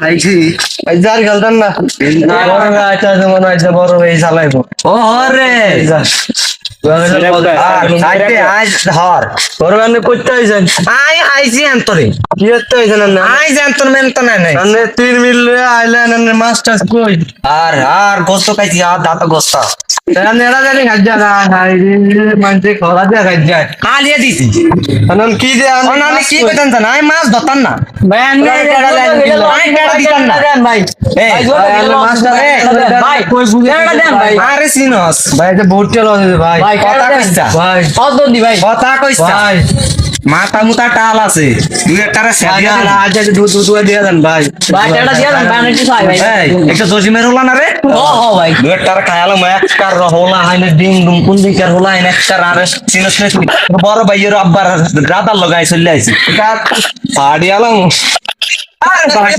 আইছি যার খেলতাম না বড় ভাই আচ্ছা যেমন আছে বড় ভাই চালাইবো ও হরে আইতে আজ ধর বড় ভাই করতে হইছেন আইছি আন্তরে কি করতে হইছেন না আই জানতর মেন তো নাই মানে 3 মিল আইলেন মাস্টার কই আর গোস্ত খাইছি আর দাঁত গোস্ত তাহলে এরা জানি খাজ্জা না হাই মানতে খরা দিয়া খাজ্জা আলিয়ে দিছি আনন কি যে অনানি কি কইতান জানা আমি মাছ ধরতাম না ভাই আনলে আমি টাকা দিতাম না ভাই এই মাস্টার ভাই কই বুঝে দেন ভাই আরে সিনস ভাই যে ভোট চলো ভাই কথা কইছা ভাই কত দি ভাই কথা কইছা ভাই মাথা মুতা টাল আছে দুই একটারে সেদিয়া দিন আজ দুধ দুধ দিয়ে দেন ভাই ভাই টাকা দিয়া দেন ভাই নেটি চাই ভাই এই একটা জসিমের হলা না রে ও ভাই দুই একটারে খায়ালাম একটার হলা হাইনে ডিং ডুম কোন দিকের হলা হাইনে একটার আরে সিনস নে তুই বড় ভাইয়ের আব্বার রাতার লগাই চলে আইছি পাড়িয়ালাম আরে ভাই